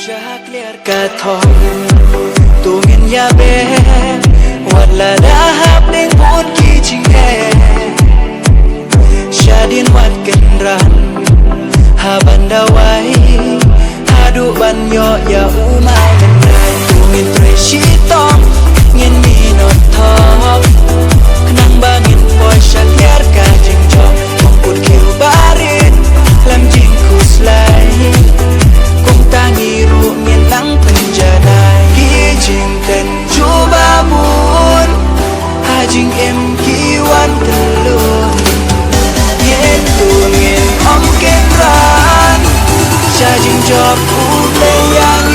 Syakliar katong tungin yabe wala lahap ning pun kijing syadin wat kenran haban dawai hadu banyo ya umay menray tungin treshitong ngin minotop kenang bangin boy syakliar kajing jong mongkut kiu barit lam jingkus lai kung tangiru ngin lang penjanay kijing ten cuba mun hajing em kiwan telun yen tungin om kenran syajing job ku playang